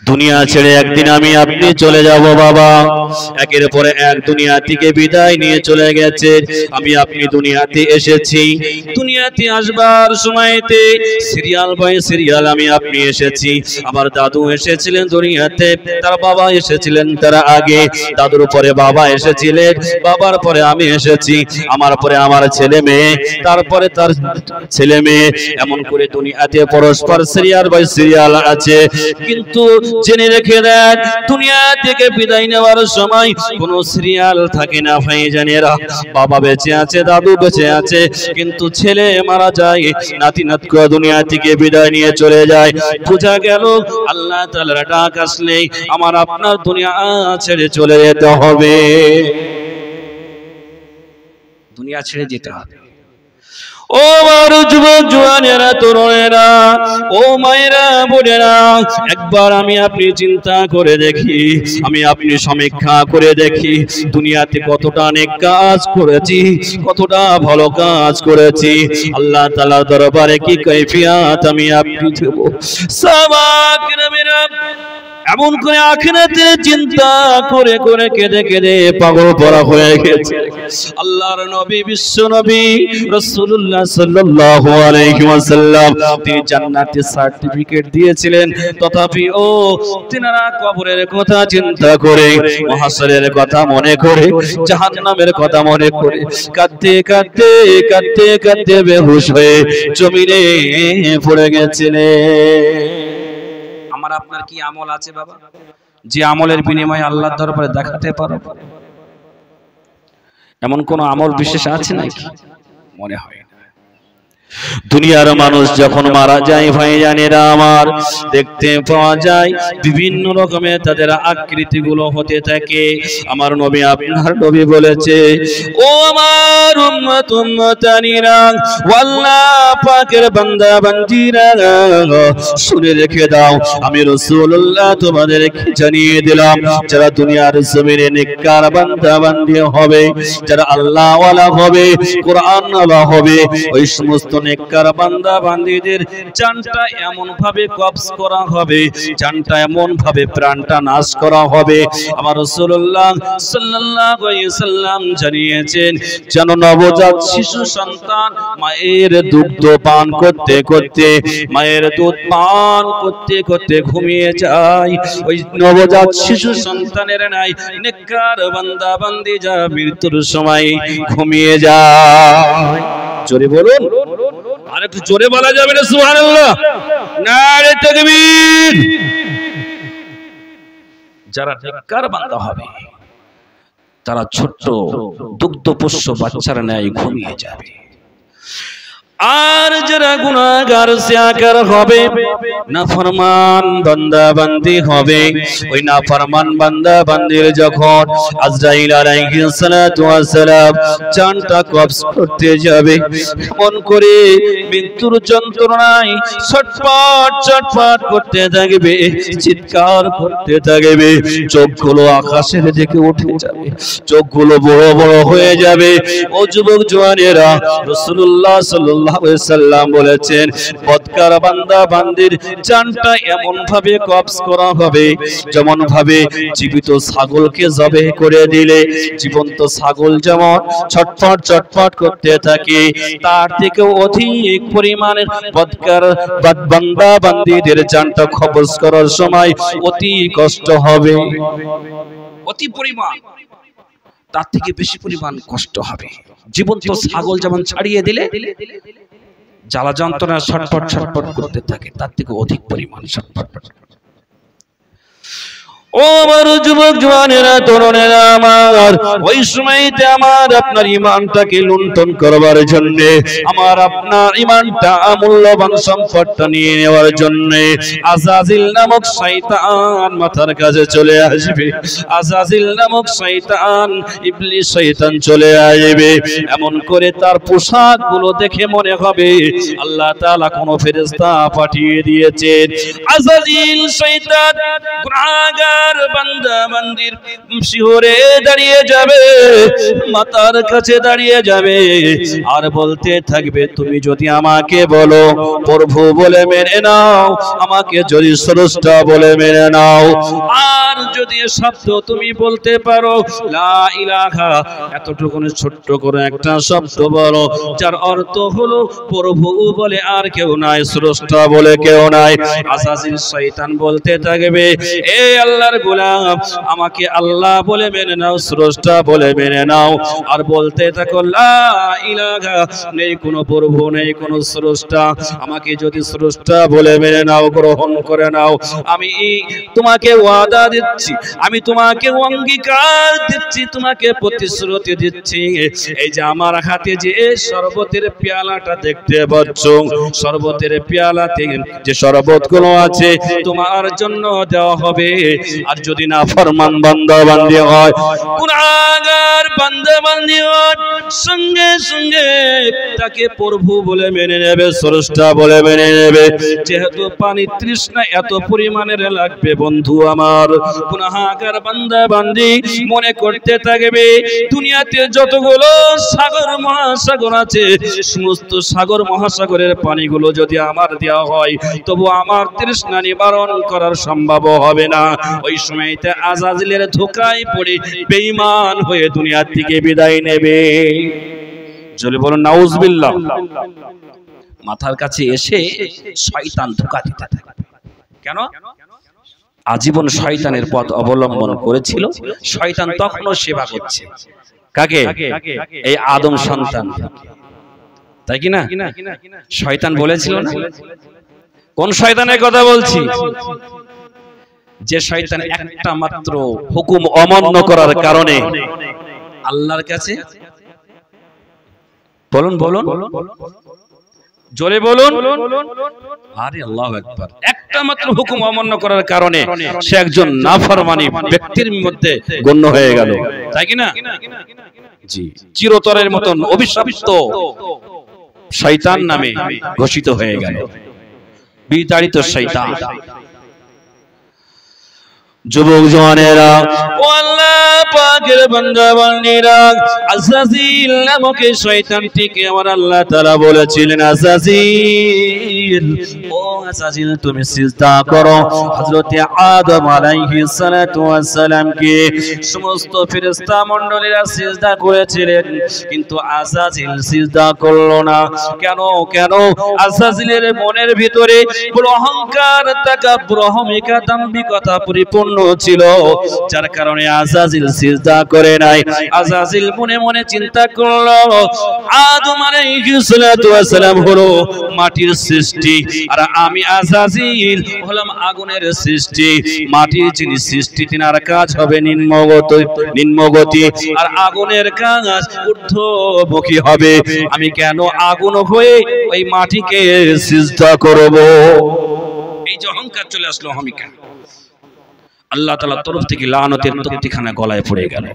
দুনিয়া ছেড়ে একদিন আমি আপনি চলে যাব বাবা। একের পরে এক দুনিয়া থেকে বিদায় নিয়ে চলে গেছে। আমি আপনি দুনিয়াতে এসেছি, দুনিয়াতে আসবার সময়তে সিরিয়াল বাই সিরিয়াল আমি আপনি এসেছি। আমার দাদু এসেছিলেন দুনিয়াতে, তার বাবা এসেছিলেন তার আগে, দাদুর পরে বাবা এসেছিলেন, বাবার পরে আমি এসেছি, আমার পরে আমার ছেলে মেয়ে, তারপরে তার ছেলে মেয়ে, এমন করে দুনিয়াতে পরস্পর সিরিয়াল বাই সিরিয়াল আছে। কিন্তু জেনে রেখে দেন, দুনিয়া থেকে বিদায় নেওয়ার সময় কোনো সিরিয়াল থাকে না ভাইজানেরা। বাবা বেঁচে আছে, দাদু বেঁচে আছে, কিন্তু ছেলে মারা যায়, নাতি নাতনি দুনিয়া থেকে বিদায় নিয়ে চলে যায়। বোঝা গেল আল্লাহ তাআলার ডাক আসলেই আমার আপনার দুনিয়া ছেড়ে চলে যেতে হবে, দুনিয়া ছেড়ে যেতে হবে। ও আমার যুবক জওয়ানেরা, তরুণেরা, ও মায়েরা, বোনেরা, একবার আমি আপনি চিন্তা করে দেখি, আমি আপনি সমীক্ষা করে দেখি, দুনিয়াতে কতটা নেক কাজ করেছি, কতটা ভালো কাজ করেছি। আল্লাহ তাআলার দরবারে কি কৈফিয়ত আমি আপনি দেব। সাহাবায়ে-কেরামেরা এমন করে আখিরাতের চিন্তা করে করে কেঁদে কেঁদে পাগল পরা হয়ে গেছে। আল্লাহর নবী, বিশ্ব নবী রাসূলুল্লাহ সাল্লাল্লাহু আলাইহি ওয়াসাল্লাম তিনি জান্নাতের সার্টিফিকেট দিয়েছিলেন, তথাপি ও তিনারা কবরের কথা চিন্তা করে, মহাশরের কথা মনে করে, জাহান্নামের কথা মনে করে কাঁদতে কাঁদতে কাঁদতে কাঁদতে বেহুশ হয়ে জমিনে পড়ে গেছিলেন। আমার আপনার কি আমল আছে বাবা, যে আমলের বিনিময়ে আল্লাহর দরবারে দেখাতে পারো? এমন কোন আমল বিশেষ আছে নাকি? মনে হয় না। দুনিয়ার মানুষ যখন মারা যায় ভাইজানেরা আমার, দেখতে পাওয়া যায় বিভিন্ন রকমের তাদের আকৃতি গুলো হতে থাকে। আমার নবী, আপনার নবী বলেছে, ও আমার উম্মত উম্মতানিরা, আল্লাহ পাকের বান্দা বান্দীরা, শুনে রেখে দাও, আমি রাসূলুল্লাহ তোমাদেরকে জানিয়ে দিলাম, যারা দুনিয়ার জমিনে নেককার বান্দা বান্দী হবে, যারা আল্লাহ ওয়ালা হবে, কোরআন ওয়ালা হবে, ওই সমস্ত নেককার বান্দা বান্দীদের জানটা এমন ভাবে কবজ করা হবে, জানটা এমন ভাবে প্রাণটা নাশ করা হবে। আমার রাসূলুল্লাহ সাল্লাল্লাহু আলাইহি সাল্লাম জানিয়েছেন, যেন নবজাত শিশু সন্তান মায়ের দুগ্ধ পান করতে করতে, মায়ের দুধ পান করতে করতে ঘুমিয়ে যায়, ওই নবজাত শিশু সন্তানের নাই নেককার বান্দা বান্দী যা মৃত্যুর সময় ঘুমিয়ে যায়। জোরে বলুন, আর একটু জোরে বলা যাবে না? সুবহানাল্লাহ, নারে তাকবীর। যারা নেককার বান্দা হবে তারা ছোট্ট দুগ্ধপোষ্য বাচ্চার ন্যায় ঘুমিয়ে যাবে। আর যারা গুনাহগার সিয়াকার হবে, নাফরমান বান্দা বান্দি হবে, ওই নাফরমান বান্দা বান্দির যখন আজরাইল আলাইহিস সালাতু ওয়াস সালাম জানটা কবজ করতে যাবে, মন করে মৃত্যুর যন্ত্রণায় ছটফট ছটফট করতে থাকবে, চিৎকার করতে থাকবে, চোখগুলো আকাশের দিকে উঠে যাবে, চোখগুলো বড় বড় হয়ে যাবে। ও যুবক জওয়ানেরা, রাসূলুল্লাহ সাল্লাল্লাহু আলাইহি সাল্লাম বলেছেন, বদকার বান্দা বান্দির জানটা এমন ভাবে কবজ করা হবে যেমন ভাবে জীবিত ছাগলকে জবাই করে দিলে জীবন্ত ছাগল যেমন ছটফট ছটফট করতে থাকে, তার থেকে অধিক পরিমাণের বদকার বান্দা বান্দিদের জানটা কবজ করার সময় অতি কষ্ট হবে, অতি পরিমাণ, তার থেকে বেশি পরিমাণ কষ্ট হবে। জীবন্ত ছাগল যেমন ছাড়িয়ে দিলে জ্বালা যন্ত্রণা ছটফট ছটফট করতে থাকে, তার থেকে অধিক পরিমাণ ছটফট। ও আমার যুবক জওয়ানেরা, তরুণেরা আমার, ওই সময়তে আমার আপনার ঈমানটাকে লুণ্ঠন করবার জন্য, আমার আপনার ঈমানটা মূল্যবান সম্পদটা নিয়ে নেওয়ার জন্য আযাজিল নামক শয়তান মাথার কাছে চলে আসবে। আযাজিল নামক শয়তান, ইবলিস শয়তান চলে আসবে। এমন করে তার পোশাকগুলো দেখে মনে হবে আল্লাহ তাআলা কোন ফেরেশতা পাঠিয়ে দিয়েছেন। আযাজিল শয়তান গুনাহগার গুনাহগার বান্দা বান্দির শিহরে দাঁড়িয়ে যাবে, মাতার কাছে দাঁড়িয়ে যাবে আর বলতে থাকবে, তুমি যদি আমাকে বলো প্রভু বলে মেনে নাও, আমাকে যদি স্রষ্টা বলে মেনে নাও, আর যদি শব্দ তুমি বলতে পারো লা ইলাহা, এতটুকু ছোট্ট করে একটা শব্দ বলো যার অর্থ হলো প্রভু বলে আর কেউ নাই, স্রষ্টা বলে কেউ নাই। আসাসিল শয়তান বলতে থাকবে, এ আল্লাহর গোলাম, আমাকে আল্লাহ বলে মেনে নাও, স্রষ্টা বলে মেনে নাও, আর বলতে থাকো লা ইলাহা, নেই কোনো প্রভু নেই কোনো স্রষ্টা, আমাকে যদি স্রষ্টা বলে মেনে নাও, গ্রহণ করে নাও, আমি তোমাকে ওয়াদা দিচ্ছি, আমি তোমাকে অঙ্গীকার দিচ্ছি, তোমাকে প্রতিশ্রুতি দিচ্ছি, এই যে আমার হাতে যে শরবতের পেয়ালাটা দেখতে পাচ্ছ, শরবতের পেয়ালাতে যে শরবতগুলো আছে তোমার জন্য দেওয়া হবে। আর যদি না ফরমান বান্দা বান্দি হয়, গুনাহগার বান্দা বান্দি হয়, সঙ্গে সঙ্গে তাকে প্রভু বলে মেনে নেবে, স্রষ্টা বলে মেনে নেবে। যেহেতু পানি তৃষ্ণা এত পরিমাণের লাগবে বন্ধু আমার, গুনাহগার বান্দা বান্দি মনে করতে থাকবে দুনিয়াতে যতগুলো সাগর মহাসাগর আছে, সমস্ত সাগর মহাসাগরের পানিগুলো যদি আমার দেওয়া হয় তবু আমার তৃষ্ণা নিবারণ করার সম্ভব হবে না। ওই সময়তে আজাজিলের ধোঁকায় পড়ে বেঈমান হয়ে দুনিয়া থেকে বিদায় নেবে। জোরে বলুন নাউজুবিল্লাহ। মাথার কাছে এসে শয়তান ধোঁকা দিতে থাকে। কেন? আজীবন শয়তানের পথ অবলম্বন করেছিল, শয়তান তখনও সেবা করছে কাকে? এই আদম সন্তান, তাই কি না? শয়তান বলেছিল না? কোন শয়তানের কথা বলছি? যে শয়তান একটা মাত্র হুকুম অমান্য করার কারণে আল্লাহর কাছে, বলুন বলুন জোরে বলুন, আরে আল্লাহু আকবার, একটা মাত্র হুকুম অমান্য করার কারণে সে একজন নাফরমানি ব্যক্তির মধ্যে গণ্য হয়ে গেল, তাই কি না? জি, চিরতরের মতন অভিশপ্ত শয়তান নামে ঘোষিত হয়ে গেল, বিতাড়িত শয়তান। যুবক জওয়ানেরা, ও আল্লাহ পাকের বান্দা বান্দীরা, আজাজিল নামক শয়তানটিকে আমার আল্লাহ তাআলা বলেছিলেন, আজাজিল, ও আজাজিল তুমি সিজদা করো। হযরত আদম আলাইহিস সালাতু ওয়াস সালাম কে সমস্ত ফেরেশতা মণ্ডলীরা সিজদা করেছিলেন, কিন্তু আজাজিল সিজদা করলো না। কেন? কেন? আজাজিলের মনের ভিতরে বড় অহংকার, তাকাব্বুর, অহমিকা, দাম্ভিকতা পরিপূর্ণ ছিল, যার কারণে আজাজিল সিজদা করে নাই। আজাজিল মনে মনে চিন্তা করলো, আদম আলাইহিস সালাতু ওয়াস সালাম হলো মাটির সৃষ্টি, আর আমি আজাজিল হলাম আগুনের সৃষ্টি। মাটির যিনি সৃষ্টি তিনার কাজ হবে নিম্নগতি, আর আগুনের কাজ ঊর্ধ্বমুখী হবে। আমি কেন আগুন হয়ে ওই মাটিকে সিজদা করব? এই যে অহংকার চলে আসলো, অহমিকা, আল্লাহ তাআলার তরফ থেকে লানতের তক্তিখানা গলায় পড়ে গেল।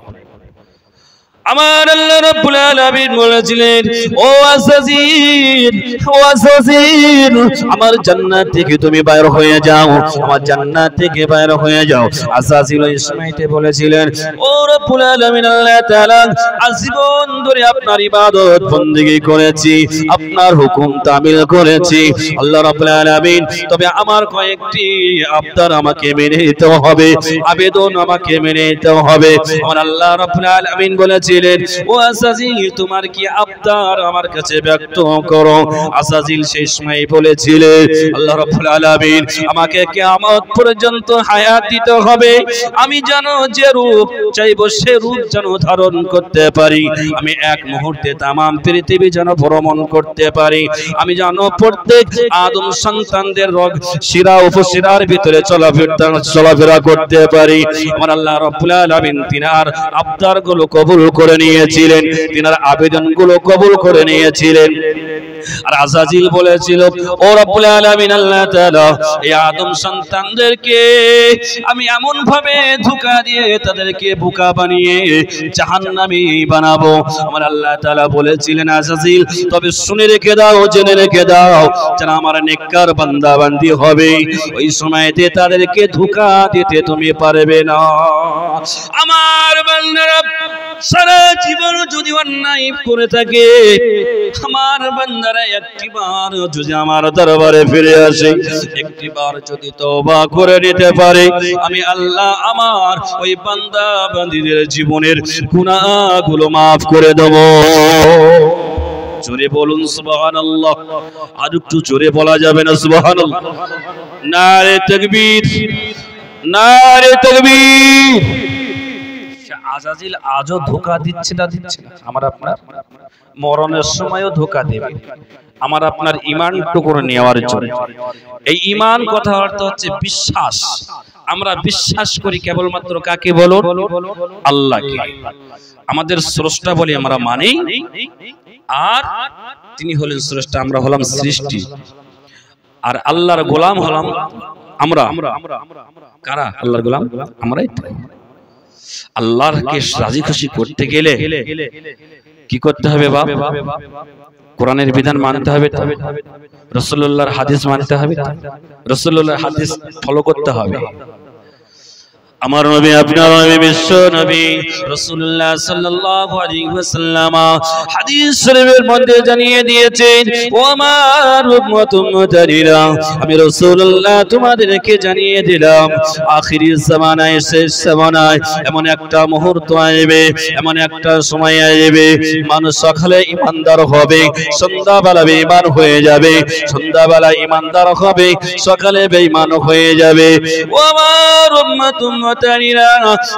আমার আল্লাহ রাব্বুল আলামিন বলেছিলেন, ও আজাজিল, ও আজাজিল, আমার জান্নাত থেকে তুমি বাইর হয়ে যাও, আমার জান্নাত থেকে বাইর হয়ে যাও। আজাজিল ওই সময়তে বলেছিলেন, ও রাব্বুল আলামিন, আল্লাহ তাআলা আজীবন ধরে আপনার ইবাদত বندگی করেছি, আপনার হুকুম তামিল করেছি আল্লাহ রাব্বুল আলামিন, তবে আমার কয়েকটি আবদার আমাকে মেনে নিতে হবে, আবেদন আমাকে মেনে নিতে হবে। আমার আল্লাহ রাব্বুল আলামিন বলেছেন, ও আজাজিল তোমার কি আবদার আমার কাছে ব্যক্ত করো। আজাজিল সেই সময় বলেছিলেন, আল্লাহ রাব্বুল আলামিন আমাকে কিয়ামত পর্যন্ত হায়াত দিতে হবে, আমি যেন যে রূপ চাইবো সে রূপ যেন ধারণ করতে পারি, আমি এক মুহূর্তে তামাম পৃথিবী যেন ভ্রমণ করতে পারি, আমি যেন প্রত্যেক আদম সন্তানদের রগ শিরা উপশিরার ভিতরে চলাফেরা করতে পারি। আমার আল্লাহ রাব্বুল আলামিন তিনার আবদারগুলো কবুল করে নিয়েছিলেন, তিনার আবেদনগুলো কবুল করে নিয়েছিলেন। আর আজাজিল বলেছিল, ও রব্বুল আলামিন আল্লাহ তাআলা, এই আদম সন্তানদেরকে আমি এমন ভাবে ধোঁকা দিয়ে তাদেরকে বোকা বানিয়ে জাহান্নামী বানাবো। আমার আল্লাহ তাআলা বলেছিলেন, আজাজিল তবে শুনে রেখে দাও, জেনে রেখে দাও, যারা আমার নেককার বান্দা বান্দি হবে ওই সময়তে তাদেরকে ধোঁকা দিতে তুমি পারবে না। আমার বান্দারা সারা জীবন যদি অন্যায় করে থাকে, আমার বান্দারা একটিবার যদি আমার দরবারে ফিরে আসে, একটিবার যদি তওবা করে নিতে পারে, আমি আল্লাহ আমার ওই বান্দা বান্দীদের জীবনের গুনাহগুলো মাফ করে দেব। জোরে বলুন সুবহানাল্লাহ। আর একটু জোরে বলা যাবে না সুবহানাল্লাহ? নারে তাকবীর, নারে তাকবীর। আজাজিল আজও ধোঁকা দিচ্ছে না, দিচ্ছে না। আমার আপনার মরণের সময়ও ধোঁকা দেবে আমার আপনার ঈমানটুকু নেওয়ার জন্য। এই ঈমান কথা অর্থ হচ্ছে বিশ্বাস। আমরা বিশ্বাস করি কেবলমাত্র কাকে বলো? আল্লাহকে। আমাদের স্রষ্টা বলি আমরা মানি, আর তিনি হলেন স্রষ্টা, আমরা হলাম সৃষ্টি। আর আল্লাহর গোলাম হলাম আমরা। কারা আল্লাহর গোলাম? আমরাই। আল্লাহকে রাজি খুশি করতে গেলে কি করতে হবে বাপ? কোরআনের বিধান মানতে হবে, রাসূলুল্লাহর হাদিস মানতে হবে, রাসূলুল্লাহর হাদিস ফলো করতে হবে। আমার নবী, আপনার নবী, বিশ্ব নবী রাসূলুল্লাহ সাল্লাল্লাহু আলাইহি ওয়াসাল্লাম হাদিস শরীফের মধ্যে জানিয়ে দিয়েছেন, ও আমার উম্মত উম্মতারিরা, আমি রাসূলুল্লাহ তোমাদেরকে জানিয়ে দিলাম, আখিরি জামানায়, শেষ জামানায় এমন একটা মুহূর্ত আসবে, এমন একটা সময় আসবে, মানুষ সকালে ঈমানদার হবে, সন্ধ্যাবেলা বেঈমান হয়ে যাবে, সন্ধ্যাবেলা ঈমানদার হবে, সকালে বেঈমান হয়ে যাবে। ও আমার উম্মত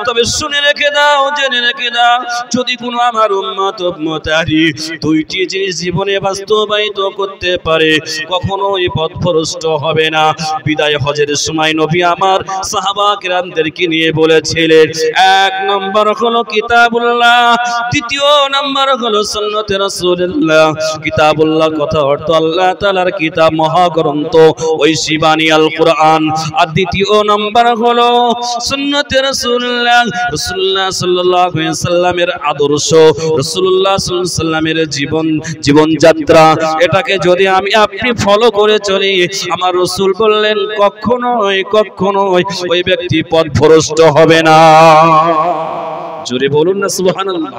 তবে শুনে রেখে দাও, জেনে রেখে দাও, যদি কোনো আমার উম্মত উম্মতারি দুইটি জিনিস জীবনে বাস্তবায়িত করতে পারে, কখনোই পথভ্রষ্ট হবে না। বিদায় হজের সময় নবী আমার সাহাবা কিরামদেরকে নিয়ে বলেছিলেন, এক নম্বর হলো কিতাবুল্লাহ, দ্বিতীয় নম্বর হলো সুন্নতে রাসূলুল্লাহ। কিতাবুল্লাহ কথা অর্থ আল্লাহ তাআলার কিতাব, মহাগ্রন্থ, ঐশী বাণী আল কোরআন। আর দ্বিতীয় নম্বর হলো সুন্নতে রাসূলুল্লাহ, রাসূলুল্লাহ সাল্লাল্লাহু আলাইহি ওয়াসাল্লামের আদর্শ, রাসূলুল্লাহ সাল্লাল্লাহু আলাইহি ওয়াসাল্লামের জীবনযাত্রা। এটাকে যদি আমি আপনি ফলো করে চলি, আমার রাসূল বললেন কখনোই কখনোই ওই ব্যক্তি পথভ্রষ্ট হবে না। জোরে বলুন না সুবহানাল্লাহ।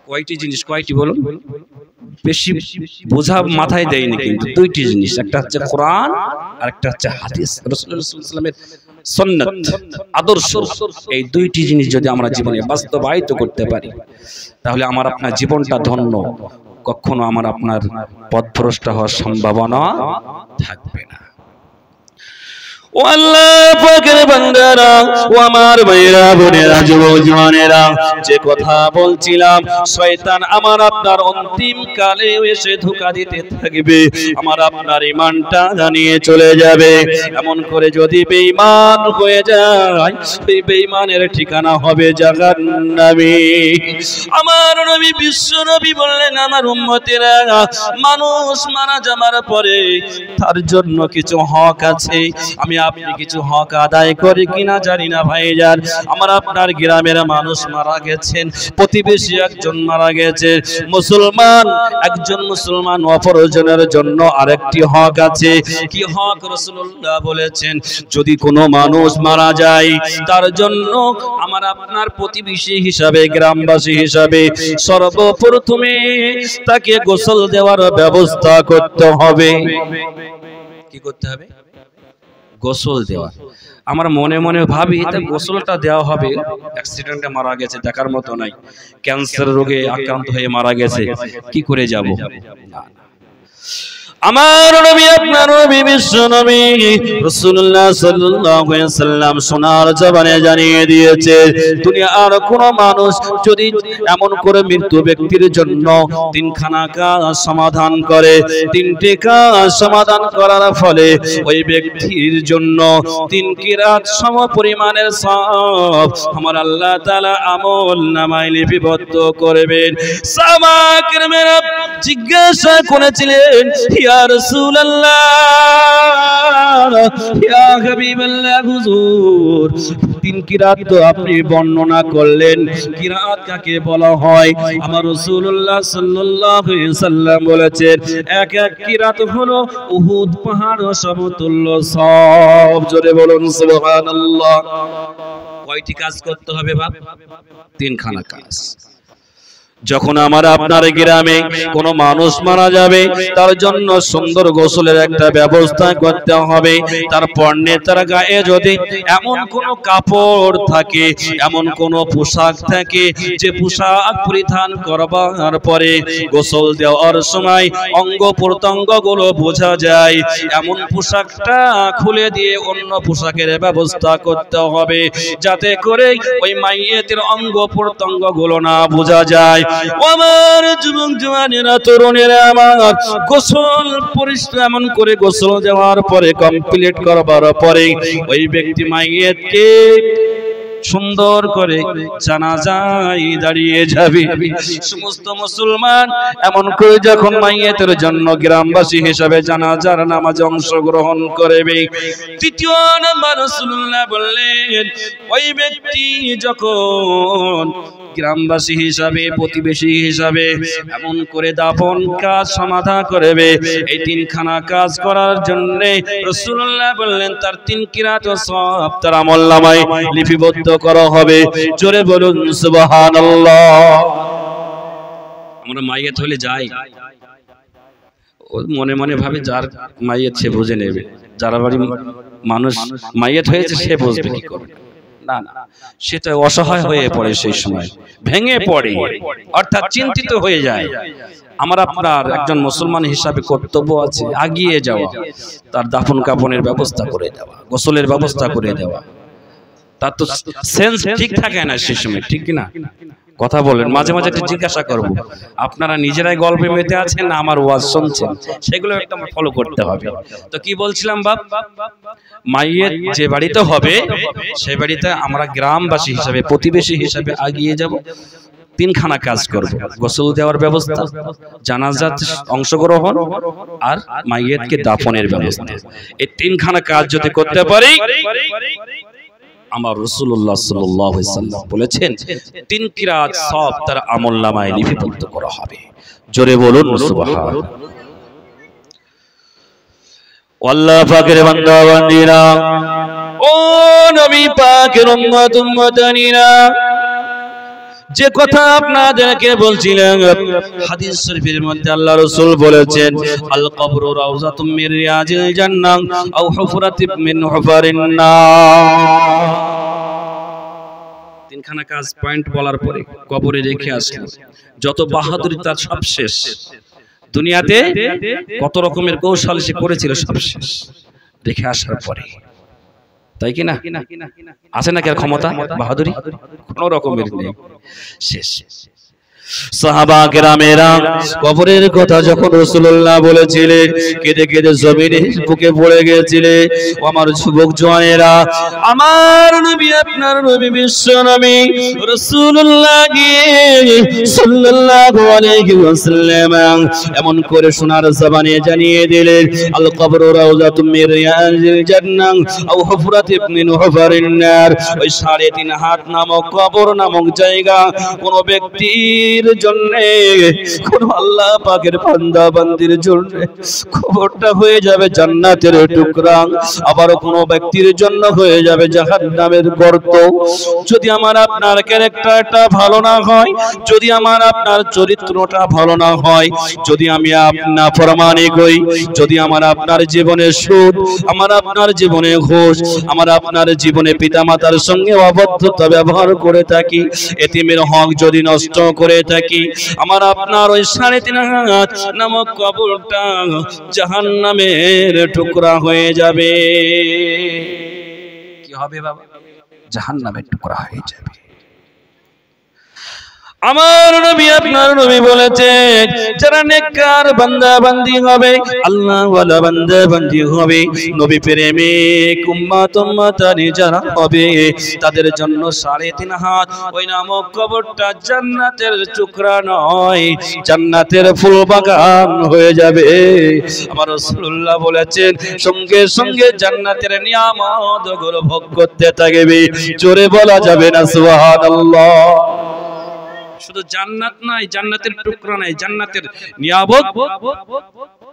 কয়টি জিনিস, কয়টি বলুন? বেশি বোঝা মাথায় দেয়নি, কিন্তু দুইটি জিনিস, একটা হচ্ছে কোরআন আর একটা হচ্ছে হাদিস, রাসূলুল্লাহ সাল্লাল্লাহু আলাইহি ওয়াসাল্লামের সুন্নাত, আদর্শ। এই দুইটি জিনিস যদি আমরা জীবনে বাস্তবায়িত করতে পারি, তাহলে আমার আপনার জীবনটা ধন্য, কখনো আমার আপনার পথভ্রষ্ট হওয়ার সম্ভাবনা থাকবে না। ও আল্লাহ পাকের বান্দারা, ও আমার ভাইরা, বোনেরা, যুবক জওয়ানেরা, যে কথা বলছিলাম, শয়তান আমার আপনার অন্তিম কালে এসে ধোঁকা দিতে থাকবে, আমার আপনার ঈমানটা জানিয়ে চলে যাবে। এমন করে যদি বেঈমান হয়ে যায়, সেই বেঈমানের ঠিকানা হবে জাহান্নামে। আমার নবী, বিশ্ব নবী বললেন, আমার উম্মতেরা, মানুষ মারা যাবার পরে তার জন্য কিছু হক আছে। আমি আপনি কিছু হক আদায় করে কিনা জানি না ভাইজান। আমার আপনার গ্রামের মানুষ মারা গেছেন, প্রতিবেশী একজন মারা গেছে, মুসলমান একজন মুসলমান অপরজনের জন্য আরেকটি হক আছে। কি হক? রাসূলুল্লাহ বলেছেন, যদি কোনো মানুষ মারা যায়, তার জন্য আমার আপনার প্রতিবেশী হিসাবে, গ্রামবাসী হিসাবে সর্বপ্রথমে তাকে গোসল দেওয়ার ব্যবস্থা করতে হবে। কি করতে হবে? গোসল দেওয়া। আমার মনে মনে ভাবি, তা গোসলটা দেওয়া হবে, অ্যাক্সিডেন্টে মারা গেছে, দেখার মতো নাই, ক্যান্সার রোগে আক্রান্ত হয়ে মারা গেছে, কি করে যাব? আমার নবী আপনার নবী বিশ্ব নবী রাসূলুল্লাহ সাল্লাল্লাহু আলাইহি সাল্লাম সোনার জবানে জানিয়ে দিয়েছে দুনিয়ার কোন মানুষ যদি এমন করে মৃত্যু ব্যক্তির জন্য তিনখানা কাজ সমাধান করে, তিনটি কাজ সমাধান করার ফলে ওই ব্যক্তির জন্য 3 কিরাত সম পরিমাণের সওয়াব আমার আল্লাহ তাআলা আমল নামায় লিপিবদ্ধ করবেন। সাহাবা কিরামেরা জিজ্ঞাসা করেছিলেন, ইয়া রাসূলুল্লাহ, ইয়া হাবিবাল্লাহ, হুজুর 3 কিরাত তো আপনি বর্ণনা করলেন, কিরাত কাকে বলা হয়? আমার রাসূলুল্লাহ সাল্লাল্লাহু আলাইহি সাল্লাম বলেছেন এক এক কিরাত হলো উহুদ পাহাড় সমতুল্য সওয়াব। জোরে বলুন সুবহানাল্লাহ। কয়টি কাজ করতে হবে বাপ? 3খানা কাজ। যখন আমার আপনার গ্রামে কোন মানুষ মারা যাবে তার জন্য সুন্দর গোসলের একটা ব্যবস্থা করতে হবে। তার পরনে তার গায়ে যদি এমন কোন কাপড় থাকে, এমন কোন পোশাক থাকে যে পোশাক পরিধান করবার পরে গোসল দেওয়ার সময় অঙ্গ প্রত্যঙ্গ গুলো বোঝা যায়, এমন পোশাকটা খুলে দিয়ে অন্য পোশাকের ব্যবস্থা করতে হবে যাতে করে ওই মাইয়েতের অঙ্গ প্রত্যঙ্গ গুলো না বোঝা যায়। আমার যুবক জওয়ানেরা তরুণেরা আমার গোসল পরিষ্কার এমন করে গোসল দেওয়ার পরে কমপ্লিট করবার পরে ওই ব্যক্তি মাইয়েতকে সুন্দর করে জানাজায় দাঁড়িয়ে যাবে। সমস্ত মুসলমান এমন করে যখন মাইয়েতের জন্য গ্রামবাসী হিসাবে জানাজার নামাজে অংশগ্রহণ করবে। ৩য় নাম্বার রাসূলুল্লাহ বললেন ওই ব্যক্তি যখন গ্রামবাসী হিসাবে প্রতিবেশী হিসাবে এমন করে দাফন কাজ সমাধা করবে, এই 3খানা কাজ করার জন্য রাসূলুল্লাহ বললেন তার 3 কিরাত সওয়াব তার আমলনামায় লিপিবদ্ধ করা হবে। জোরে বলুন সুবহানাল্লাহ। আমরা মাইয়াত হলে যাই, মনে মনে ভাবে যার মাইয়াত সে বুঝে নেবে, যার বাড়ি মানুষ মাইয়াত হয়েছে সে বুঝবে কি করে। না না, সেটা অসহায় হয়ে পড়ে, সেই সময় ভেঙে পড়ে, অর্থাৎ চিন্তিত হয়ে যায়। আমার আপনার একজন মুসলমান হিসাবে কর্তব্য আছে আগিয়ে যাওয়া, তার দাফন কাফনের ব্যবস্থা করে দেওয়া, গোসলের ব্যবস্থা করে দেওয়া। তার তো সেন্স ঠিক থাকে না সেই সময়, ঠিক কি না? কথা বলেন। মাঝে মাঝে একটু জিজ্ঞাসা করবো, আপনারা নিজেরাই গল্পে মেতে আছেন না আমার ওয়াজ শুনছেন? সেগুলো একদম ফলো করতে হবে। তো কি বলছিলাম বাপ, মাইয়ের যে বাড়িতে হবে সেই বাড়িতে আমরা গ্রামবাসী হিসাবে প্রতিবেশী হিসাবে আগিয়ে যাব। 3খানা কাজ করব, গোসল দেওয়ার ব্যবস্থা, জানাজাত অংশগ্রহণ আর মাইয়েতকে দাফনের ব্যবস্থা। এই 3খানা কাজ যদি করতে পারি আমার রাসূলুল্লাহ সাল্লাল্লাহু আলাইহি সাল্লাম বলেছেন 3 কিরাত সওয়াব তার আমলনামায় লিপিবদ্ধ করা হবে। জোরে বলুন সুবহানাল্লাহ। আল্লাহ পাকের বান্দা বান্দীরা, ও নবী পাকের উম্মত উম্মতানিরা, যে কথা আপনাদেরকে বলছিলাম হাদিস শরীফের মধ্যে আল্লাহ রাসূল বলেছেন আল কবরু রাউযাতুম মির রিয়াজিল জান্নাহ আও হুফরাতুম মিন হুফারিন নার। 3খানা কাজ পয়েন্ট বলার পরে কবরে রেখে আসলেন, যত বাহাদুরি তার সব শেষ। দুনিয়াতে কত রকমের কৌশল সে করেছিল সব শেষ রেখে আসার পরে, তাই কি না? আছে নাকি আর ক্ষমতা বাহাদুরি? কোন রকমের নেই, শেষ। সাহাবা কেরামেরা কবরের কথা যখন রাসূলুল্লাহ বলেছিলেন কেঁদে কেঁদে জমিনে বুকে পড়ে গিয়েছিলেন। আমার যুবক জওয়ানেরা, আমার নবী আপনার নবী বিশ্ব নবী রাসূলুল্লাহ সাল্লাল্লাহু আলাইহি ওয়াসাল্লাম এমন করে সোনার জবানে জানিয়ে দিলেন আল কবরু রাউযাতুম মির রিয়াজিল জান্নাহ আও হুফরাতুম মিন হুফারিন নার। ওই 3.5 হাত নামক কবর নামক জায়গা কোন ব্যক্তির জন্য, কোন আল্লাহ পাকের বান্দা বান্দির জন্য কবরটা হয়ে যাবে জান্নাতের টুকরা, আবার কোন ব্যক্তির জন্য হয়ে যাবে জাহান্নামের গর্ত। যদি আমার আপনার ক্যারেক্টারটা ভালো না হয়, যদি আমার আপনার চরিত্রটা ভালো না হয়, যদি আমি আপনার ফরমানি করি, যদি আমার আপনার জীবনে সুদ, আমার আপনার জীবনে ঘুষ, আমার আপনার জীবনে পিতামাতার সঙ্গে অবদ্ধতা ব্যবহার করে থাকি, এতিমের হক যদি নষ্ট করে থাকি, আমার আপনার ওই 3.5 হাত নামক কবরটা জাহান্নামের টুকরা হয়ে যাবে। কি হবে বাবা? জাহান্নামের টুকরা হয়ে যাবে। আমার নবী আপনার নবী বলেছেন, যারা নেককার বান্দা বান্দি হবে, আল্লাহ ওয়ালা বান্দা বান্দি হবে, নবী প্রেমিক উম্মত উম্মতানি যারা হবে, তাদের জন্য 3.5 হাত ওই নামক কবরটা জান্নাতের টুকরা নয়, জান্নাতের ফুল বাগান হয়ে যাবে। আমার রাসূলুল্লাহ বলেছেন, সঙ্গে সঙ্গে জান্নাতের নিয়ামতগুলো ভোগ করতে থাকবে। জোরে বলা যাবে না সুবহানাল্লাহ? শুধু জান্নাত নাই, জান্নাতের টুকরা নাই, জান্নাতের নিয়ামত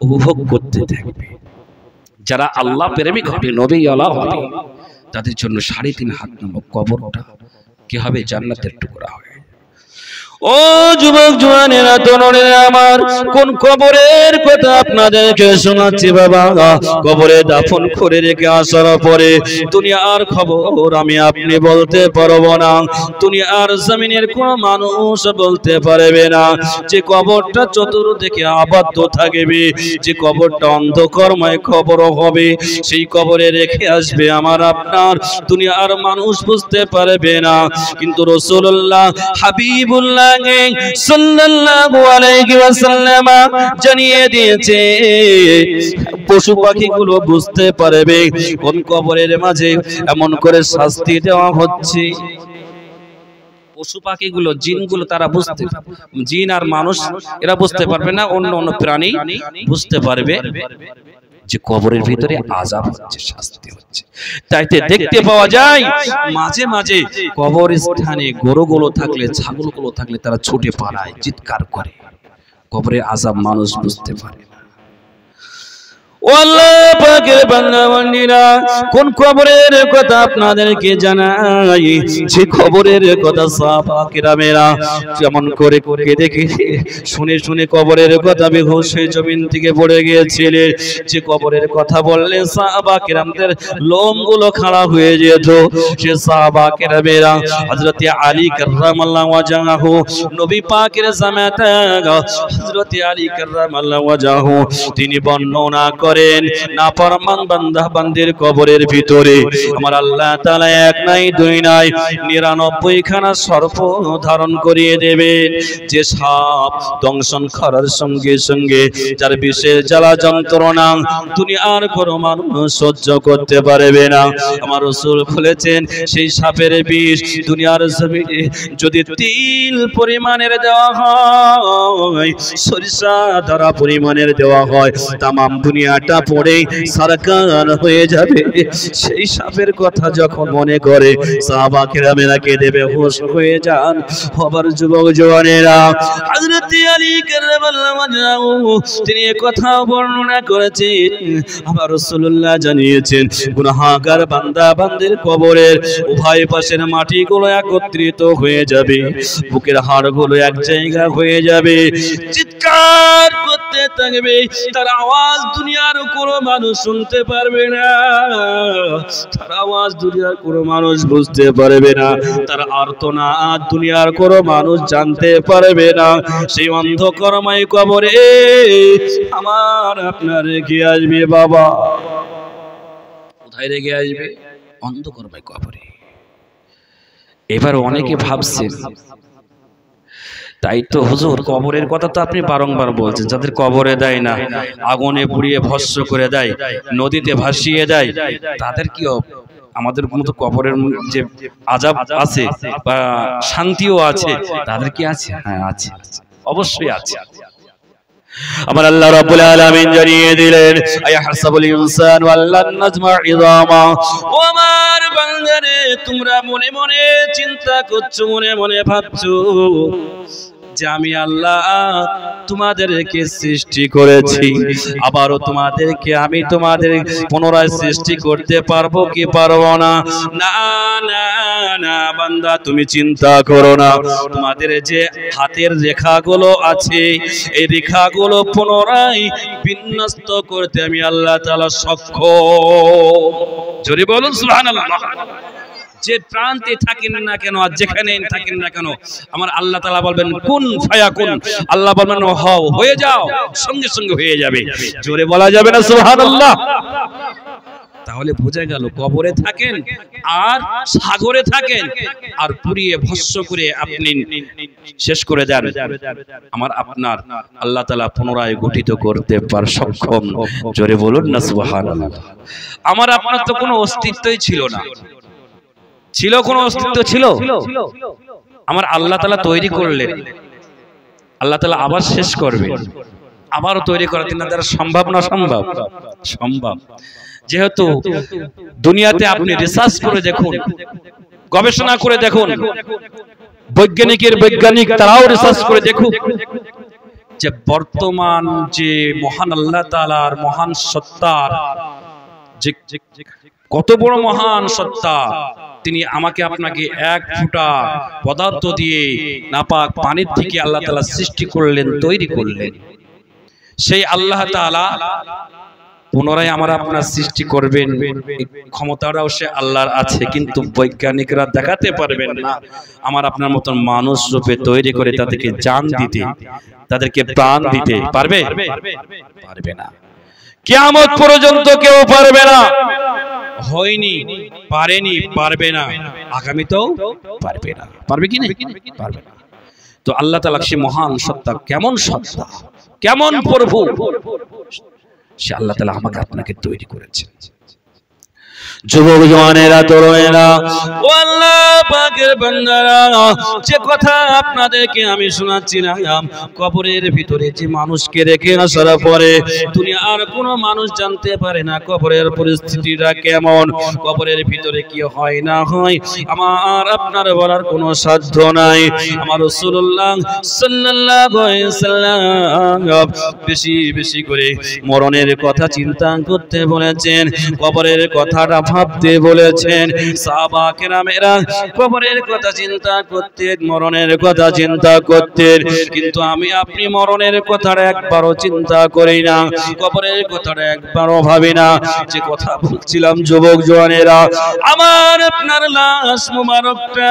উপভোগ করতে থাকবে। যারা আল্লাহ প্রেমিক হবে, নবী ওয়ালা হবে, তাদের জন্য 3.5 হাত নামক কবরটা কি হবে? জান্নাতের টুকরা হবে। ও যুবক জওয়ানেরা, তরুণেরা আমার, কোন কবরের কথা আপনাদেরকে শোনাচ্ছি বাবা? কবরে দাফন করে রেখে আসার পরে দুনিয়ার খবর আমি আপনি বলতে পারবো না, দুনিয়ার জমিনের কোন মানুষ বলতে পারবে না। যে কবরটা চতুর্দিকে আবদ্ধ থাকবে, যে কবরটা অন্ধকারময় কবর হবে, সেই কবরে রেখে আসবে আমার আপনার দুনিয়ার মানুষ বুঝতে পারবে না। কিন্তু রাসূলুল্লাহ হাবিবুল্লাহ সাল্লাল্লাহু আলাইহি ওয়াসাল্লাম জানিয়ে দিয়েছে, পশু পাখিগুলো বুঝতে পারবে কোন কবরের মাঝে এমন করে শাস্তি দেওয়া হচ্ছে। পশু পাখিগুলো, জিনগুলো তারা বুঝতে, জিন আর মানুষ এরা বুঝতে পারবে না, অন্য অন্য প্রাণী বুঝতে পারবে যে কবরের ভিতরে আযাব হচ্ছে, শাস্তি হচ্ছে। তাইতে দেখতে পাওয়া যায় মাঝে মাঝে কবরস্থানে গরুগুলো থাকলে, ছাগলগুলো থাকলে তারা ছুটে পালায়, চিৎকার করে। কবরের আযাব মানুষ বুঝতে পারে না। ও আল্লাহ পাকের বান্দা বান্দীরা, কোন কবরের কথা আপনাদেরকে জানাই, যে কবরের কথা সাহাবা কেরামেরা যেমন করে কেঁদে কেঁদে শুনে শুনে কবরের কথা বেহুশে জমিন থেকে পড়ে গিয়েছিলেন। যে কবরের কথা বললে সাহাবা কেরামদের লোমগুলো খাড়া হয়ে যেত, সে সাহাবা কেরামেরা হযরত আলী কাররামাল্লাহু ওয়াজহাহু, নবী পাকের জামাতা হযরত আলী কাররামাল্লাহু ওয়াজহাহু, তিনি বর্ণনা করেন, নাফরমান বান্দা বান্দির কবরের ভিতরে আমার আল্লাহ তাআলা 1 নাই 2 নাই 99 খানা সর্প ধারণ করিয়ে দেবেন। যে সাপ দংশন করার সঙ্গে সঙ্গে যার বিষের জ্বালা যন্ত্রণা দুনিয়ার কোনো মানুষ সহ্য করতে পারবে না। আমার রাসূল বলেছেন, সেই সাপের বিষ দুনিয়ার জমিনে যদি তিল পরিমাণের দেওয়া হয়, সরিষা দ্বারা পরিমাণের দেওয়া হয়, তামাম দুনিয়াটা পড়ে সারকার হয়ে যাবে। সেই সাপের কথা যখন মনে করে সাহাবা কেরামেরা কেঁদে বেহুশ হয়ে যান। আবার যুবক জওয়ানেরা, হযরত আলী কাররামাল্লাহু ওয়াজহাহু তিনি এই কথা বর্ণনা করেছেন, আমার রাসূলুল্লাহ জানিয়েছেন, গুনাহগার বান্দা বান্দির কবরের উভয় পাশের মাটিগুলো একত্রিত হয়ে যাবে, বুকের হাড়গুলো এক জায়গা হয়ে যাবে, চিৎকার করতে থাকবে। তার আওয়াজ দুনিয়ার কোনো মানুষ শুনতে পারবে না, তার আওয়াজ দুনিয়ার কোনো মানুষ বুঝতে পারবে না, তার আর্তনাদ দুনিয়ার কোনো মানুষ জানতে পারবে না। সেই অন্ধকারময় কবরে আমার আপনার রেখে আসবে বাবা। কোথায় রেখে আসবে? অন্ধকারময় কবরে। এবার অনেকে ভাবছেন, তাই তো হুজুর কবরের কথা তো আপনি বারংবার বলছেন, যাদের কবরে দেয় না, আগুনে পুড়িয়ে ভস্ম করে দেয়, নদীতে ভাসিয়ে দেয়, তাদের কি আমাদের মতো কবরের যে আযাব আছে বা শান্তিও আছে, তাদের কি আছে? হ্যাঁ আছে, অবশ্যই আছে। আমার আল্লাহ রাব্বুল আলামিন জানিয়ে দিলেন, আয়াহসাবুল ইনসানু আল্লান নাজমা ইযামা, ও আমার বান্দারে, তোমরা মনে মনে চিন্তা করছো, মনে মনে ভাবছো যে আমি আল্লাহ তোমাদেরকে সৃষ্টি করেছি, আবারও তোমাদেরকে আমি তোমাদের পুনরায় সৃষ্টি করতে পারবো কি পারবো না? না না না বান্দা, তুমি চিন্তা করো না। তোমাদের যে হাতের রেখাগুলো আছে, এই রেখাগুলো পুনরায় বিন্যস্ত করতে আমি আল্লাহ তাআলা সক্ষম। জোরে বলুন সুবহানাল্লাহ। যে প্রান্তে থাকেন না কেন আর যেখানেই থাকেন না কেন আমার আল্লাহ তাআলা বলবেন কুন ফায়াকুন, আল্লাহ বলবেন হও, হয়ে যাও, সঙ্গে সঙ্গে হয়ে যাবে। জোরে বলা যাবে না সুবহানাল্লাহ? তাহলে বোঝা গেল কবরে থাকেন আর সাগরে থাকেন আর পুড়িয়ে ভস্ম করে আপনি শেষ করে দেন, আমার আপনার আল্লাহ তাআলা পুনরায় গঠিত করতে পার সক্ষম। জোরে বলুন না সুবহানাল্লাহ। আমার আপনার তো কোনো অস্তিত্বই ছিল না, ছিল কোনো অস্তিত্ব ছিল? আমার আল্লাহ তাআলা তৈরি করলেন, আল্লাহ তাআলা আবার শেষ করবেন, আবারও তৈরি করা তিনার দ্বারা সম্ভব না সম্ভব? সম্ভব। যেহেতু দুনিয়াতে আপনি রিসার্চ করে দেখুন, গবেষণা করে দেখুন, বৈজ্ঞানিক তারাও রিসার্চ করে দেখুন যে বর্তমান যে মহান আল্লাহ তাআলার মহান সত্তার যে কত বড় মহান সত্তা, তিনি আমাকে আপনাকে এক ফোঁটা পদার্থ দিয়ে নাপাক পানির থেকে আল্লাহ তাআলা সৃষ্টি করলেন, তৈরি করলেন। সেই আল্লাহ তাআলা পুনরায় আমার আপনার সৃষ্টি করবেন, ক্ষমতাটাও সে আল্লাহর আছে, কিন্তু বৈজ্ঞানিকরা দেখাতে পারবেন না আমার আপনার মতন মানুষ রূপে তৈরি করে তাদেরকে জান দিতে, তাদেরকে প্রাণ দিতে পারবে? পারবে না। কিয়ামত পর্যন্ত কেউ পারবে না। হয়নি, পারেনি, পারবে না, আগামীতেও পারবে না। পারবে কি না? পারবে না। তো আল্লাহ তাআলা সে মহান সত্তা, কেমন সত্তা, কেমন প্রভু, সে আল্লাহ তাআলা আমাকে আপনাকে তৈরি করেছেন। যুবক জওয়ানেরা, তরুণেরা, ও আল্লাহ পাকের বান্দারা, যে কথা আপনাদেরকে আমি শোনাচ্ছিলাম, কবরের ভিতরে যে মানুষকে রেখে আসার পরে দুনিয়ার কোনো মানুষ জানতে পারে না কবরের পরিস্থিতিটা কেমন, কবরের ভিতরে কি হয় না হয় আমার আপনার বলার কোনো সাধ্য নাই। আমার রাসূলুল্লাহ সাল্লাল্লাহু আলাইহি ওয়াসাল্লাম বেশি বেশি করে মরণের কথা চিন্তা করতে বলেছেন, কবরের কথাটা ভাবতে বলেছেন। সাহাবা কেরামেরা কবরের কথা চিন্তা করতেন, মরণের কথা চিন্তা করতেন, কিন্তু আমি আপনি মরণের কথাটা একবারও চিন্তা করি না, কবরের কথাটা একবারও ভাবি না। যে কথা বলছিলাম যুবক জওয়ানেরা, আমার আপনার লাশ মুবারকটা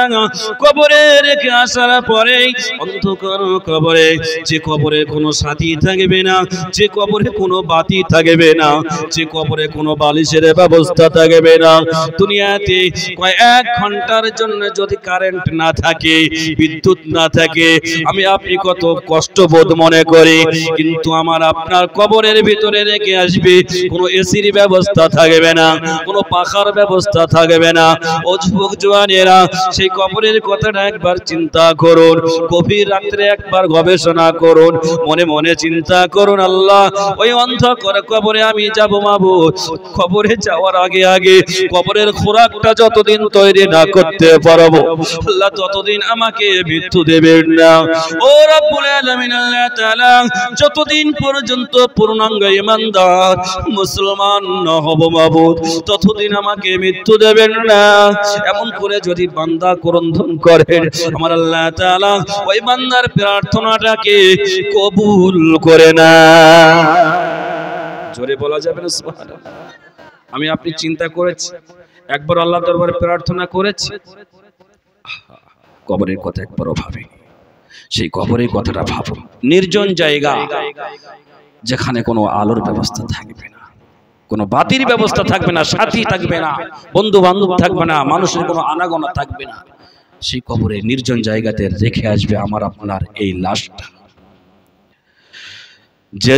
কবরে রেখে আসার পরে অন্ধকার কবরে, যে কবরে কোনো সাথী থাকবে না, যে কবরে কোনো বাতি থাকবে না, যে কবরে কোনো বালিশের ব্যবস্থা থাকবে না, দুনিয়াতে কয়েক ঘন্টার জন্য যদি কারেন্ট না থাকে, বিদ্যুৎ না থাকে, আমি আপনি কত কষ্ট বোধ মনে করি, কিন্তু আমার আপনার কবরের ভিতরে রেখে আসবে, কোনো এসির ব্যবস্থা থাকবে না, কোনো পাখার ব্যবস্থা থাকবে না। ও যুবক জওয়ানেরা, সেই কবরের কথাটা একবার চিন্তা করুন, গভীর রাত্রে একবার গবেষণা করুন, মনে মনে চিন্তা করুন, আল্লাহ ওই অন্ধকার কবরে আমি যাব মাবুদ, কবরে যাওয়ার আগে আগে কবরের খোরাকটা যতদিন তৈরি না করতে পারবো আল্লাহ ততদিন আমাকে মৃত্যু দেবেন না। ও রব্বুল আলামিন আল্লাহ তাআলা, যতদিন পর্যন্ত পূর্ণাঙ্গ ঈমানদার মুসলমান না হব মাবুদ, ততদিন আমাকে মৃত্যু দেবেন না। এমন করে যদি বান্দা ক্রন্দন করেন, আমার আল্লাহ তাআলা ওই বান্দার প্রার্থনাটাকে কবুল করে না। জোরে বলা যাবে না সুবহানাল্লাহ? আমি আপনি চিন্তা করেছি, একবার আল্লাহ দরবারে প্রার্থনা করেছি, কবরের কথা একবারও ভাবিনি। সেই কবরের কথাটা ভাবো, নির্জন জায়গা, যেখানে কোনো আলোর ব্যবস্থা থাকবে না, কোনো বাতির ব্যবস্থা থাকবে না, সাথী থাকবে না, বন্ধু বান্ধব থাকবে না, মানুষের কোনো আনাগোনা থাকবে না। সেই কবরে নির্জন জায়গাতে রেখে আসবে আমার আপনার এই লাশটা।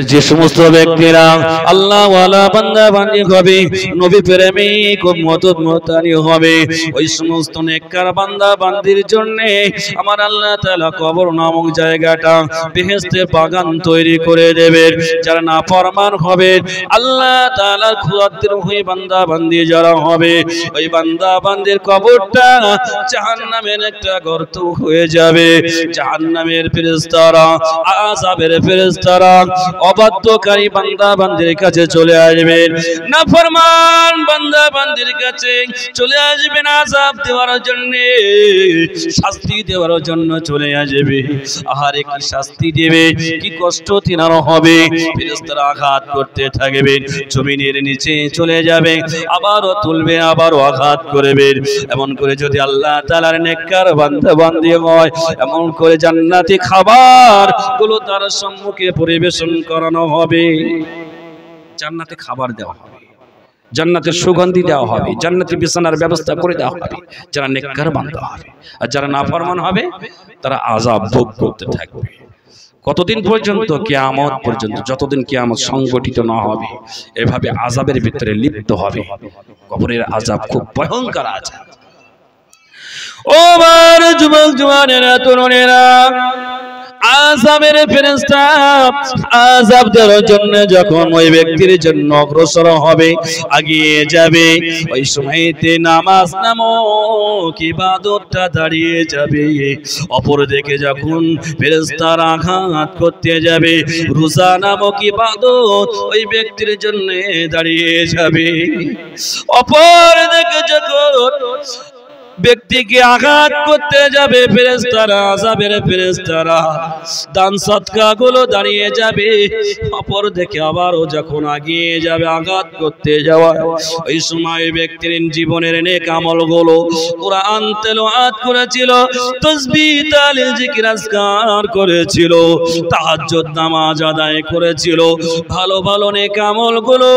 যে সমস্ত ব্যক্তিরা আল্লাহ ওয়ালা বান্দা বান্দি হবে, নবী প্রেমিক ও মুতানি হবে, ওই সমস্ত নেককার বান্দা বান্দির জন্য আমার আল্লাহ তাআলা কবর নামক জায়গাটা বেহেশতের বাগান তৈরি করে দেবেন। যারা নাফরমান হবে, আল্লাহ তাআলার ক্ষুধার্ত বান্দা বান্দি যারা হবে, ওই বান্দা বান্দির কবরটা জাহান্নামের একটা গর্ত হয়ে যাবে। জাহান্নামের ফেরেশতারা, আযাবের ফেরেশতারা অবাধ্যকারী বান্দা বান্দির কাছে চলে আসবেন, নাফরমান বান্দা বান্দির কাছে চলে আসবেন আযাব দেওয়ার জন্য, শাস্তি দেওয়ার জন্য চলে আসবে। আহারে কি শাস্তি দেবে, কি কষ্ট তিনার হবে। ফেরেশতারা আঘাত করতে থাকবে, জমিনের নিচে চলে যাবে, আবারও তুলবে, আবারও আঘাত করবে। এমন করে যদি আল্লাহ তাআলার নেককার বান্দা বান্দি হয়, এমন করে জান্নাতি খাবার গুলো তার সম্মুখে পরিবেশন করানো হবে। জান্নাতে খাবার দেওয়া হবে, জান্নাতের সুগন্ধি দেওয়া হবে, জান্নাতি বিছানার ব্যবস্থা করে দেওয়া হবে যারা নেককার বান্দা হবে। আর যারা নাফরমান হবে তারা আযাব ভোগ করতে থাকবে। কতদিন পর্যন্ত? কিয়ামত পর্যন্ত, যতদিন কিয়ামত সংগঠিত না হবে এভাবে আযাবের ভিতরে লিপ্ত হবে। কবরের আযাব খুব ভয়ঙ্কর আযাব। ও বার যুবক জওয়ানেরা, তরুণেরা, আযাবের ফেরেশতা আযাব দেওয়ার জন্য যখন ওই ব্যক্তির জন্য অগ্রসর হবে, এগিয়ে যাবে, ওই সময়তে নামাজ নামক ইবাদতটা দাঁড়িয়ে যাবে। অপর দিকে যখন ফেরেশতারা আঘাত করতে যাবে, রোজা নামক ইবাদত ওই ব্যক্তির জন্য দাঁড়িয়ে যাবে। অপর দিকে যখন ব্যক্তিকে আঘাত করতে যাবে ফেরেশতারা, আযাবের ফেরেশতারা, দান সদকা গুলো দাঁড়িয়ে যাবে। অপর দিকে আবারও যখন আগিয়ে যাবে আঘাত করতে যাওয়া, ওই সময় ব্যক্তির জীবনের নেক আমল গুলো, কুরআন তেলাওয়াত করেছিল, তাসবিহ তাহলিল জিকির আজকার করেছিল, তাহাজ্জুদ নামাজ আদায় করেছিল, ভালো ভালো নেক আমল গুলো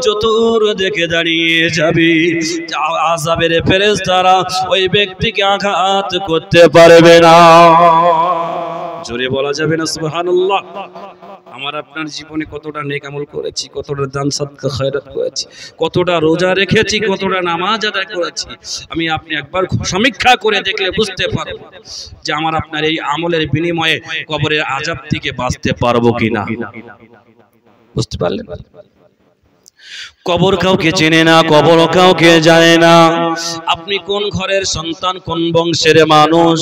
চতুর্দিকে দাঁড়িয়ে যাবে। আযাবের ফেরেশতারা ওই ব্যক্তিকে আঘাত করতে পারবে না। জোরে বলা যাবে না সুবহানাল্লাহ। আমার আপনার জীবনে কতটা নেক আমল করেছি, কতটা দান সদকা খয়রাত করেছি, কতটা রোজা রেখেছি, কতটা নামাজ আদায় করেছি, আমি আপনি একবার সমীক্ষা করে দেখলে বুঝতে পারব যে আমার আপনার এই আমলের বিনিময়ে কবরের আযাব থেকে বাঁচতে পারবো কিনা। বুঝতে পারলেন? কবর কাউকে চেনে না, কবর কাউকে জানে না। আপনি কোন ঘরের সন্তান, কোন বংশের মানুষ,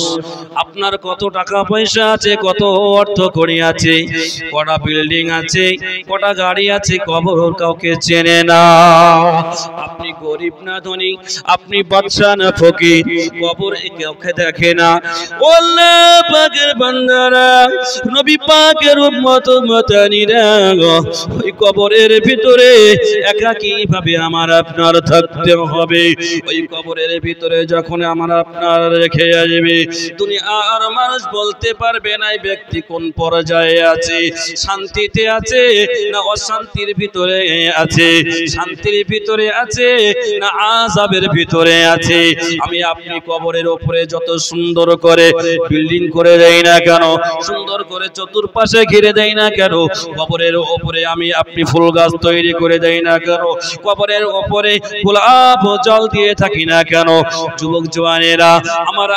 আপনার কত টাকা পয়সা আছে, কত অর্থ কড়ি আছে, কটা বিল্ডিং আছে, কটা গাড়ি আছে, কবর কাউকে চেনে না। আপনি গরিব না ধনী, আপনি বাদশা না ফকির, কবর কাউকে দেখে না। ও আল্লাহ পাকের বান্দারা, নবী পাকের উম্মত উম্মতানিরা, ওই কবরের ভিতরে একাকী ভাবে আমার আপনার থাকতে হবে। ওই কবরের ভিতরে যখন আমার আপনার রেখে আসবে, দুনিয়ার মানুষ বলতে পারবে না এই ব্যক্তি কোন পর্যায়ে আছে, শান্তিতে আছে না অশান্তির ভিতরে আছে, শান্তির ভিতরে আছে না আযাবের ভিতরে আছে। আমি আপনি কবরের উপরে যত সুন্দর করে বিল্ডিং করে দেই না কেন, সুন্দর করে চতুর্পাশে ঘিরে দেই না কেন, কবরের উপরে আমি আপনি ফুল গাছ তৈরি করে দেই না কেন, কবরের উপরে গোলাপ জল দিয়ে থাকি না কেন, যুবক জওয়ানেরা, আমার